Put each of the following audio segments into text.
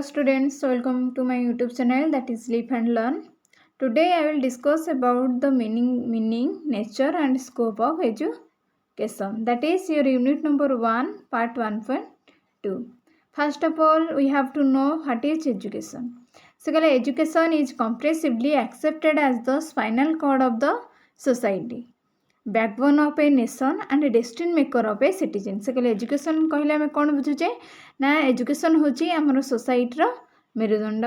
Hello students, welcome to my YouTube channel, that is Live and Learn. Today I will discuss about the meaning, nature and scope of education. That is your unit number 1, part 1.2. First of all, we have to know what is education. So education is comprehensively accepted as the spinal cord of the society, backbone of a nation and destiny maker of a citizen. से कहले education कहले आम कौन बुझुचे ना education होची आमर सोसाइटीर मेरुदंड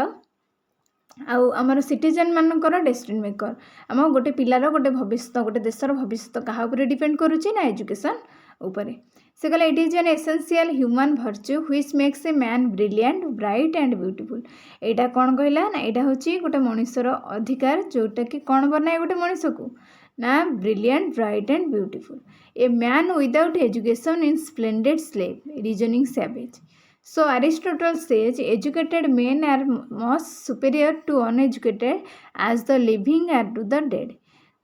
आमर सिटीजन मानकर डेस्टिनी मेकर आम गोटे पिलार गोटे भविष्य गोटे देशर भविष्य क्या डिपेंड करुच्ची ना एजुकेशन उपरे. से कहले it is an essential human virtue which makes a man brilliant bright and beautiful. एटा कौन कहला ना एटा होची गोटे मनुष्यर अधिकार जोटा कि कौन बनाए गोटे मनुष्य को ना brilliant bright and beautiful. A man without education in splendid slave reasoning savage. So Aristotle says educated men are much superior to uneducated as the living are to the dead.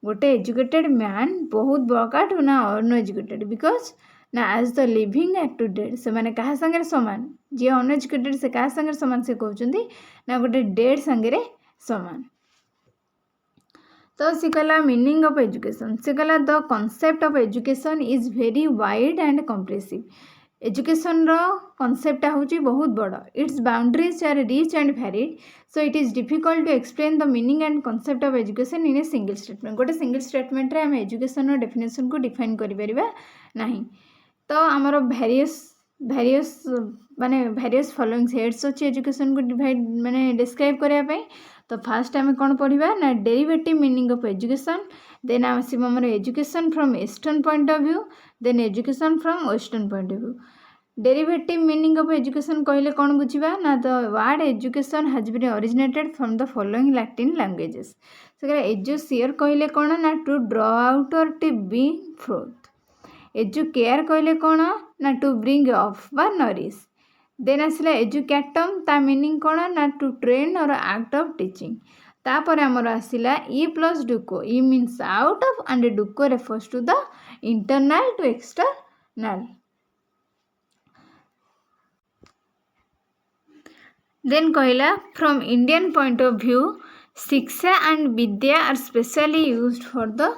गोटे एजुकेटेड मैन बहुत बड़का to ना uneducated because ना as the living are to dead से मैंने क्या सागर सामान जी uneducated से क्या सागर सामान से कहते ना गोटे डेड सागर सामान. तो सी कहला मीनिंग ऑफ एजुकेशन. से कहला the concept of education is very wide and comprehensive. Education रो कॉन्सेप्ट होची बहुत बड़. Its boundaries are rich and varied. So it is difficult to explain the meaning and concept of education in a single statement. गोटे single statement रे हम education रो definition को define करि परिबा नाही. तो आमर भेरियस माने भेरियस फॉलोइंग हेड्स अच्छी एजुकेशन को डिवाइड माने डिस्क्राइब करने. तो फास्ट आम कौन पढ़ा ना derivative meaning of education. Then आसब आम education from eastern point of view. Then education from western point of view. Derivative meaning of education कहले कौन बुझा ना the word education has been originated from the following Latin languages. एजुसियर कहले कौन ना टू ड्र आउट और to be froth. Educare कहले कौन ना टू ब्रिंग ऑफ बा नरिश. देन आसला एजुकेटम ता मीनिंग कौन ना टू ट्रेन और एक्ट ऑफ टीचिंग. तापर आमर आसला ई प्लस डुको. E means out of and डुको refers to the internal to external. Then कहला from Indian point of view shiksha and vidya are specially used for the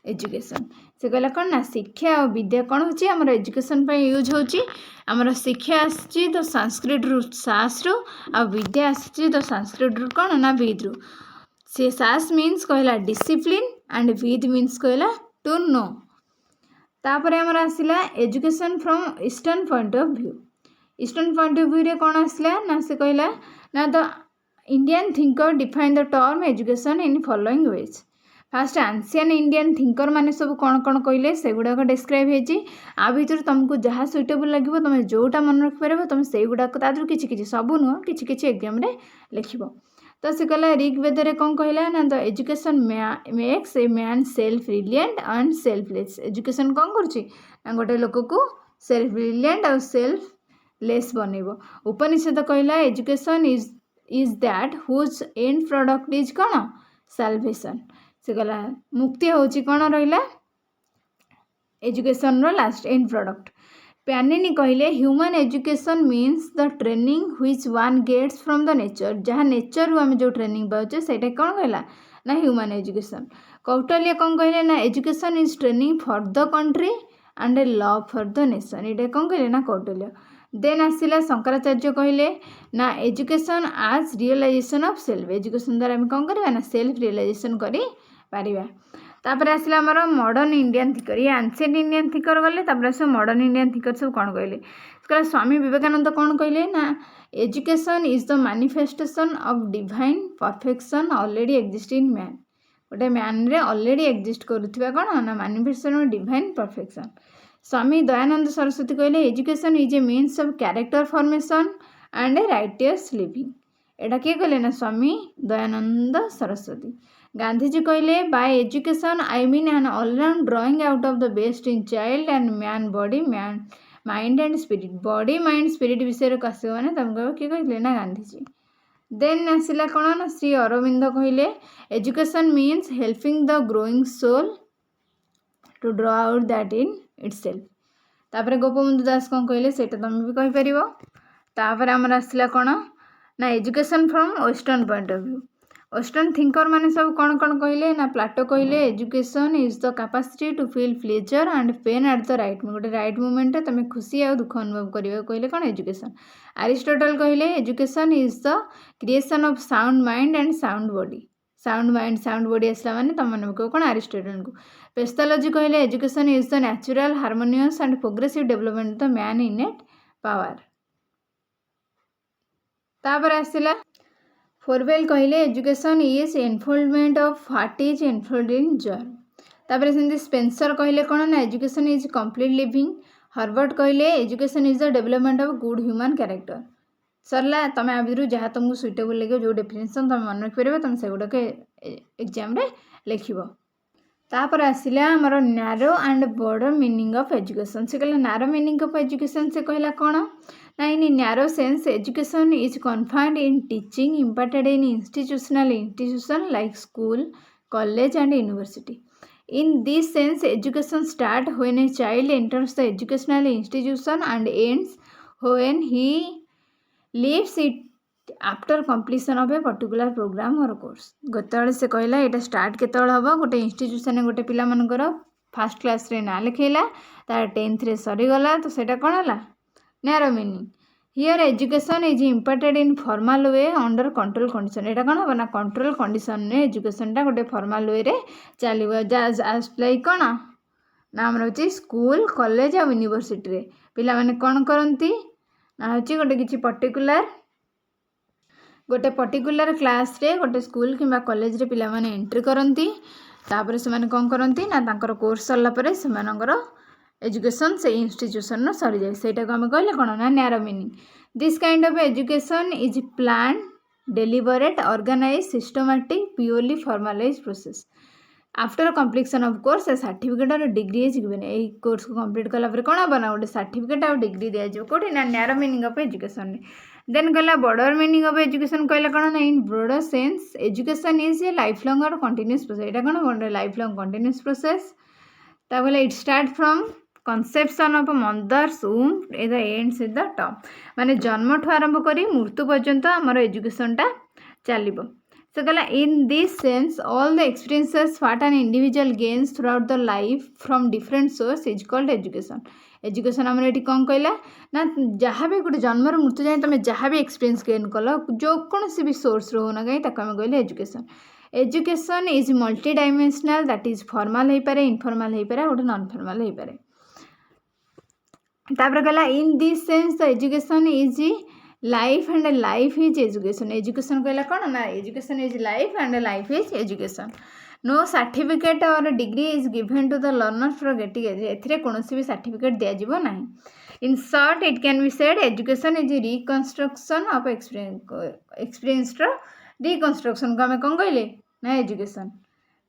education. से कहला कौन ना शिक्षा और विद्या कौन होची हमर एजुकेशन पे यूज होची. हमर शिक्षा आसी तो संस्कृत रु सास रु आ विद्या आसी तो संस्कृत रु कौन ना विद रु. से सास मीन्स कहला डिसिप्लिन एंड विद मीन्स कहला टू नो. तापर हमर आसिला education from eastern point of view. Eastern point of view रे कौन आसिला ना से कहला ना the Indian thinker define the term education in following ways. First ancient Indian thinker माने सब कौन कौन कहले से गुड़ाक डिस्क्राइब होती. आ भर तुमको जहाँ सुइटेबल लगे तुम जोटा मन रखिपर तुम से गुड़ाक तादर कि सब नुह कि एग्जाम लिख. तो से कहला ऋग्वेद रे कौन कहला ना the education makes a man self reliant and selfless. Education कौन करुच्ची ना गोटे लोक को सेल्फ रिलिएंट और सेल्फलेस बनइब. उपनिषद कहला education is that whose end product is कौन साल्वेशन. से कहला मुक्ति होची कौन रहा एजुकेशन रो लास्ट एंड प्रोडक्ट. पैनिनी कहले human education means the training which one gets from the nature. जहाँ नेचर आम जो ट्रेनिंग पाचे से कौन कहला ना ह्यूमन एजुकेशन. कौटिल्य कौन कहले ना education is training for the country and A love for the nation. ये कौन कहले ना कौटिल्य. देन आसला शंकराचार्य कहले ना एजुकेशन आज रियलाइजेशन ऑफ सेल्फ. एजुकेशन द्वारा आम कौन करवा ना सेल्फ रियलाइजेशन करी पारिबा. तापर आसला आमर मॉडर्न इंडियन थिंकर. ये एंशिएंट इंडियन थिंकर गले तापर आस मॉडर्न इंडियन थिंकर सब कौन कहले. स्वामी विवेकानंद कौन कहले ना education is the manifestation of divine perfection already exist in man. गोटे मैन रे ऑलरेडी एक्जिस्ट करुवा कौन ना manifestation of divine perfection. Swami Dayanand Saraswati कहले education is a means of character formation and a righteous living. एटा किए कहले ना स्वामी दयानंद सरस्वती. गांधीजी कहले by education I mean an all round drawing out of the best in child and man body man mind and spirit. Body mind spirit विषय कस मैंने तुमको किए कहले ना गांधीजी. देन आसला कौन ना श्री अरविंद कहले education means helping the growing soul to draw out that in itself. तापर गोपबंधु दास कौन कहले से तुम भी कहीपर. तापर आमर आसला कौन ना education from western point of view. Western thinker माने सब कौन कौन कहले ना प्लाटो कहले education is the capacity to feel pleasure and pain at the right गोटे राइट मोमेंट तुम खुशी और दुख अनुभव करियो कहले कौन एजुकेशन। अरिस्टोटल कहले education is the creation of sound mind and sound body. Sound mind sound body आसला माने तुम मन को कौन अरिस्टोटल को। पेस्थोलॉजी कहले education is the natural harmonious and progressive development the man innate power. तापर आसला फोरवेल कहले education is enfoldment of what is enfold in joy. तापर सेमती स्पेंसर कहले कौन ना education is complete living. Harvard कहले education is the development of good human character. सरला तुम आ भितर जहाँ तुमको सुइटेबल लगे जो डेफिनेशन तुम मन रखिपर तुम से गुड़ाक एग्जाम रे लिखिब। तापर आसला आमर narrow and border meaning of education. से कहला नैरो मीनिंग ऑफ एजुकेशन से कहला कौन ना इन narrow sense education is confined in teaching imparted in institution like school, college and university. In this sense education starts when a child enters the educational institution and ends when he leaves it after completion of a particular program or course. गतबे से कहला यहाँ start केतल हम गोटे institution गोटे पिला मनकर fast class रे ना लिखेला तार 10th रे सरीगला तो सेटा कौन है narrow meaning. Here education is imparted in formal way under control condition. यहाँ कौन हम ना कंट्रोल कंडीशन में एजुकेशनटा गोटे फॉर्मल वे रे चलो लाइक कौन ना आम हूँ स्कूल कॉलेज और यूनिवर्सिटी रे पिला माने कौन करती ना हूँ गोटे किसी पर्टिकुलर क्लास रे गोटे स्कूल किंबा कॉलेज रे पिला माने एंट्री करती तापर से माने कौन करती ना तांकर कोर्स सरला परे से मानकर एजुकेशन से इंस्टीट्यूशन सरी जाए सेटा को आम कहले कौन ना narrow meaning. This kind of education is plan deliberate organise systematic purely formalise process. After completion of course a certificate और degree is given. A course को कंप्लीट कला पर कौन हम ना गोटे सर्टिफिकेट और डिग्री दिया जाए कौटी ना narrow meaning of education. Then कहला बॉर्डर मीनिंग ऑफ एजुकेशन कहला कौन ना in broader sense education is a life long और कंटिन्यूअस प्रोसेस। यहाँ कौन गोटे लाइफ लॉन्ग कंटिन्यूअस प्रोसेस। तापर it start from conception of mother's womb at the ends at the top माने जन्म ठू आरंभ करी मृत्यु पर्यंत आमर एजुकेशनटा चलिबो। So कहला in this sense all the experiences what an individual gains throughout the life from different source is called education. Education आम ये कौन कहला ना जहाँ भी गोटे जन्म मृत्यु जाए तुम जहाँ भी एक्सपीरियंस गेन कल जो कौन भी सोर्स रो ना कहीं आम कहले education. Education is multi dimensional that is formal हो पारे इनफॉर्मल हो पारे गोटे नॉन फॉर्मल हो पारे। तापर कहला in this sense the education is life and life is education. Education कहला कौन ना education is life and life is education. No certificate और degree is given to the learner for getting एथरे कौन भी सर्टिफिकेट दिज्व ना। In short it can be said education is reconstruction of experience reconstruction को आम कौन कहले ना education.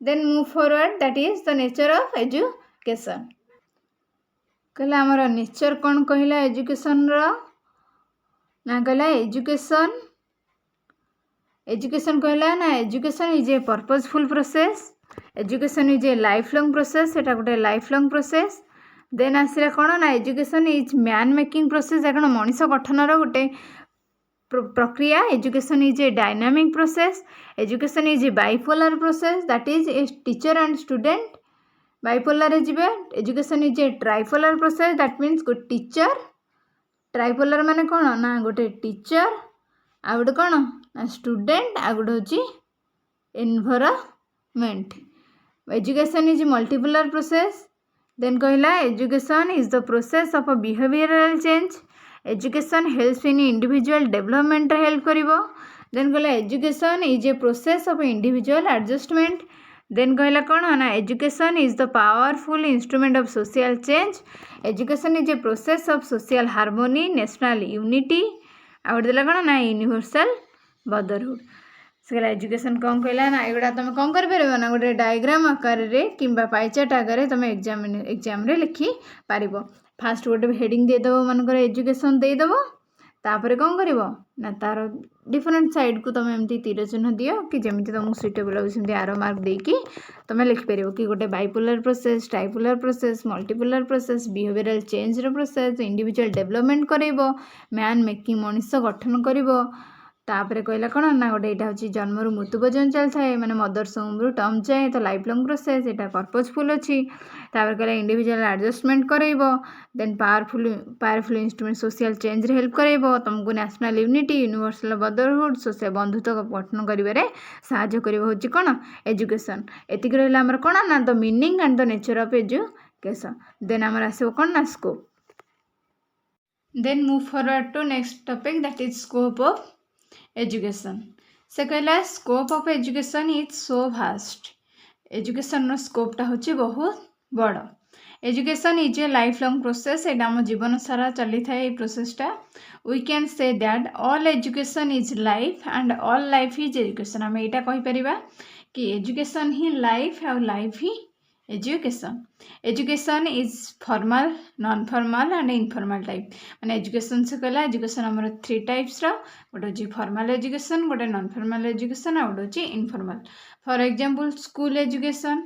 Then move forward that is the nature of education. कहला आमर नेचर कौन कहला एजुकेशन ना कहला एजुकेशन कहला ना education is a purposeful process. Education is a life long process सेटा गोटे लाइफ लॉन्ग प्रोसेस। देन आसला कौन ना education is man making process कौन मनीष गठनर गोटे प्रक्रिया। Education is a dynamic process. Education is a bipolar process that is a teacher and student bipolar जीवे। Education is a tripolar process that means गोटे टीचर ट्राइपोलर माने कौन ना गोटे टीचर आ गोटे कौन ना स्टूडेंट आ गोटे हूँ environment. Education is multipolar process. Then कहला education is the process of a behavioural change. Education helps in individual development help करिवो। देन कहला education is a process of individual adjustment. Then कहला कौन ना education is the powerful instrument of social change. Education is a process of social harmony national unity आ गोटे देला कौन ना यूनिवर्सल ब्रदरहुड। से एजुकेशन कौन कहला ना एगुड़ा तुम कौन कर ना गोटे डायग्राम आकार रे किंबा पाइचार्ट आकार तुम एग्जाम रे लिखि पार। फास्ट गोटे हेडिंग देदेव मनकर एजुकेशन देदेव तापर कौन कर ना तार डिफरेंट साइड को तुम एमती तीर चिन्ह दियो कि जमी तुमको सुइटेबल हो आरो मार्क देकी तुम लिखिपर कि गोटे bipolar process tripolar process multipolar process behavioural change process individual development करेबो मैन मेकिंग मनीष गठन करिवो तापर कहला कौन ना गोटे यहाँ हूँ जन्म मृत्यु पर्यटन चलता है मैंने मदर्स होम रु टर्म जाए तो लाइफ लंग प्रोसेस यहाँ पर्पजफुल अच्छी तापर कहला इंडिविजुअल एडजस्टमेंट करेब then powerful instrument social change रे हेल्प करेब तुमको national unity universal brotherhood social बंधुत्व गठन करिवारे साहाय्य करिवो होची कोन एजुकेशन एतिक रहला हमर कोन ना the meaning and the nature of education then हमर आसीबो कोन ना scope then move forward to next topic that is scope of education से कहला scope of education is so vast education रो स्कोपटा होची बहुत बड़ education is a life long process एटा हम जीवन सारा चली थाए ए प्रोसेसटा we can say that all education is life and all life is education आम यहाँ कही परिबा कि एजुकेशन ही लाइफ और life he education education is formal non formal and informal type माने एजुकेशन से कहला एजुकेशन हमर 3 टाइप्स रो गोटे होची फॉर्मल एजुकेशन गोटे नॉन फॉर्मल एजुकेशन और गोटे होची informal for example school education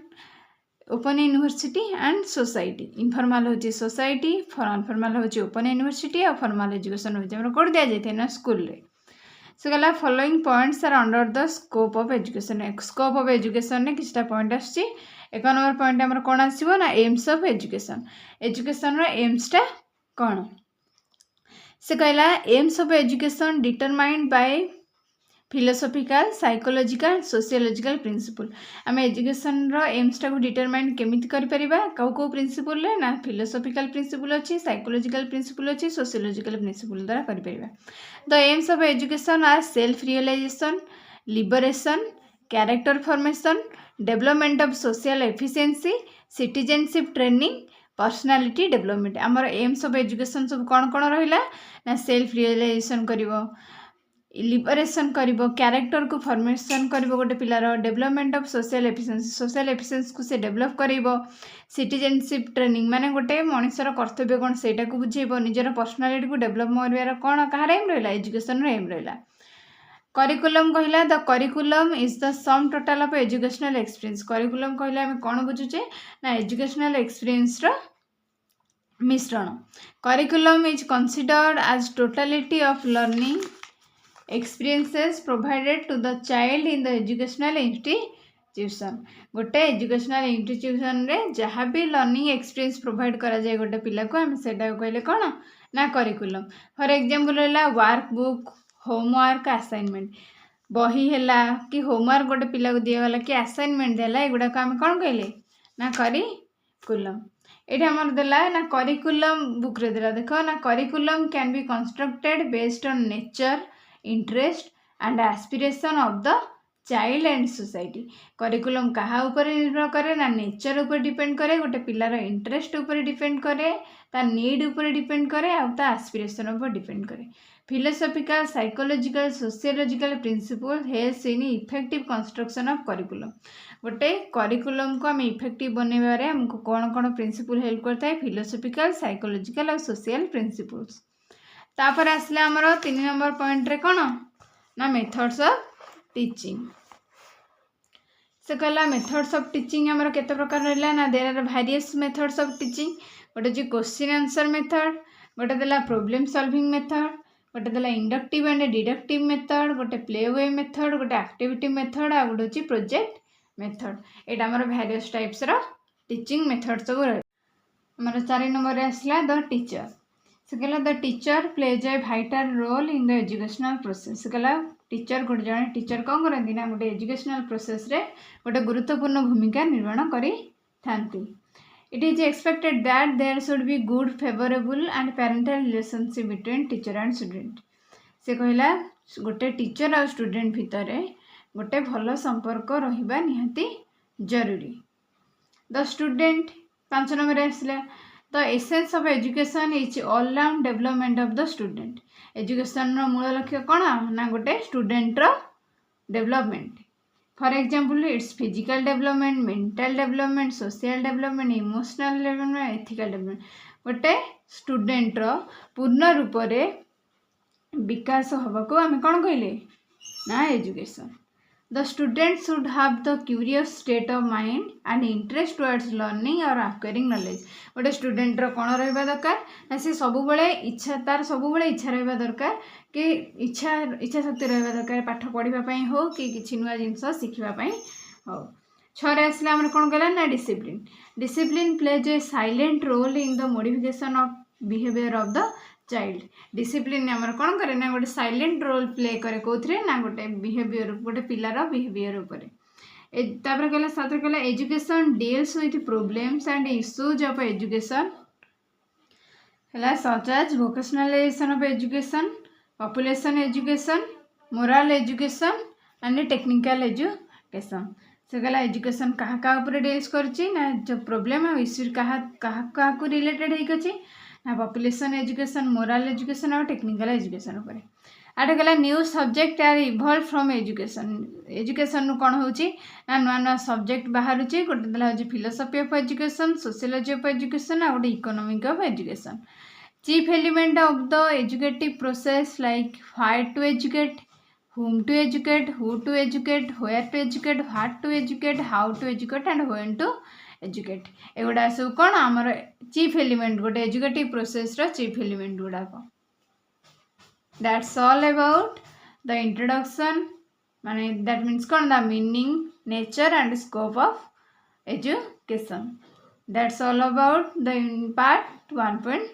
open university and society informal होची सोसाइटी नॉन फॉर्मल होची ओपन यूनिवर्सिटी और फॉर्मल एजुकेशन होची हमर कोड दिया जाय ना स्कूल रे सो कहला following points are under the scope of education scope of education ने किछटा पॉइंट आछि एक नंबर पॉइंट हमर कोन आसीबो ना एम्स ऑफ एजुकेशन एजुकेशन रो एम्सटा कोन से कहला aims of education determined by philosophical psychological sociological principle आम एजुकेशन रो एम्सटा को डिटरमाइन केमिति करि परिबा को प्रिंसिपल रे ना फिलोसॉफिकल प्रिंसिपल अछि साइकोलॉजिकल प्रिंसिपल अछि सोशियोलॉजिकल प्रिंसिपल द्वारा करि परिबा the aims of education are self realisation liberation character formation development of social efficiency citizenship training personality development आमर एम्स ऑफ एजुकेशन सब कौन कौन रहिला ना सेल्फ रियलाइजेशन करिवो लिबरेशन करिवो कैरेक्टर को फॉर्मेशन करिवो गोटे पिलार डेवलपमेंट ऑफ सोशल एफिशिएंसी को से डेवलप करिवो सिटीजनशिप ट्रेनिंग माने गोटे मनुष्यर कर्तव्य कौन सेटा को बुझेइबो निजर पर्सनालिटी को डेवलप करबार कौन कहार एम रहिला एजुकेशन रो एम रहिला करिकुलम कहला the curriculum is the sum total of educational experience curriculum कहला हम कौन बुझुचे ना एजुकेशनल एक्सपीरियंस रो मिश्रण curriculum is considered as totality of learning experiences provided to the child in the educational institution गोटे एजुकेशनल इंस्टीट्यूशन रे जहाँ भी लर्निंग एक्सपीरियंस प्रोवाइड करा जाए गोटे पिला को हम सेटा कहले कौन ना करिकुलम फॉर एग्जांपल रहला वर्क बुक होमवर्क असाइनमेंट बही हैला कि होमवर्क गोटे पिला को दिया गला कि असाइनमेंट देला एगुडा को हम कौन कहले ना करिकुलम एटा हमर देला ना करिकुलम बुक रे देला देखो ना curriculum can be constructed based on nature interest and aspiration of the child and society curriculum कहा ऊपर निर्भर करे ना नेचर ऊपर डिपेंड करे गोटे पिलार इंटरेस्ट ऊपर डिपेंड करे ता नीड ऊपर डिपेंड करे आ ता एस्पिरेशन ऊपर डिपेंड करे philosophical psychological sociological principle helps in effective construction of curriculum गोटे करिकुलम को आम इफेक्टिव बनइबारे हमको कौन कौन प्रिंसिपल हेल्प करता है फिलोसॉफिकल साइकोलॉजिकल और सोशल प्रिंसिपल्स तापर आसले आमर 3 नंबर पॉइंट रे कौन ना मेथड्स ऑफ टीचिंग से कहला मेथड्स ऑफ टीचिंग आमर केते प्रकार रहला ना there are various methods of teaching गोटे जे क्वेश्चन आंसर मेथड गोटे देला प्रॉब्लम सॉल्विंग मेथड गोटे देला इंडक्टिव एंड डिडक्टिव मेथड गोटे प्ले वे मेथड गोटे एक्टिविटी मेथड आ गोटे होची प्रोजेक्ट मेथड एटा आमर वेरियस टाइप्स रो टीचिंग मेथड सब रह आमर 4 नंबर रे आसला द टीचर से कहला the teacher plays a vital role in the educational process से कहला टीचर गोटे जन टीचर कौन करती ना गोटे एजुकेशनल प्रोसेस रे गोटे गुरुत्वपूर्ण भूमिका निर्वहन करी थांती it is expected that there should be good favourable and parental relationship between teacher and student से कहला गोटे टीचर और स्टूडेंट भितर गोटे भल संपर्क रहिबा निहाती जरूरी द स्टूडेंट 5 नंबर आसला the essence of education is all round development of the student education रो मूल लक्ष्य कौन ना गोटे स्टूडेंट रो development for example it's physical development mental development social development emotional development ethical development गोटे स्टूडेंट रो पूर्ण रूप रे विकास होबा को हम कौन कहले ना education The student should have the curious state of mind and interest towards learning or acquiring knowledge. गोटे स्टूडेंट कौन रहा दरकार ना सी सब इच्छा तार सब इच्छा रहा दरकार कि इच्छा इच्छा शक्ति रहा दरकार पाठ पढ़ापी हो कि किसी नुआ जिनस शिखापी हो. 6 रे आसले आमर कौन कहला ना discipline. Discipline plays a silent role in the modification of behaviour of the child. Discipline आमर कौन करे ना गोटे साइलेंट रोल प्ले करे कौन ना गोटे बिहेवियर गोटे पिलार बिहेवियर उपर. तापर कहला 7 कहला education deals with problems and issues of education है such as vocationalisation of education, population education, moral education and technical education. से कहला एजुकेशन कहाँ कहाँ ऊपर डील्स करछि ना जो प्रॉब्लम और इश्यू कहाँ कहाँ कहाँ को रिलेटेड होइकछि ना पॉपुलेशन एजुकेशन, मोरल एजुकेशन और टेक्निकल एजुकेशन ऊपर. आटे कहला new subject are evolve from education. Education नु कौन होछि ना नुआ नुआ सब्जेक्ट बाहरुछि. गोटे देला होछि philosophy of education, sociology of education और गोटे economic of education. Chief element of the educative process like why to educate, whom to educate, who to educate, where to educate, what to educate, how to educate and when to educate. एगुड़ा सब कौन आमर chief element गोटे educative process रो chief element गुड़ाक. That's all about the introduction माने that means कौन the meaning, nature and scope of education. That's all about the part 1.1.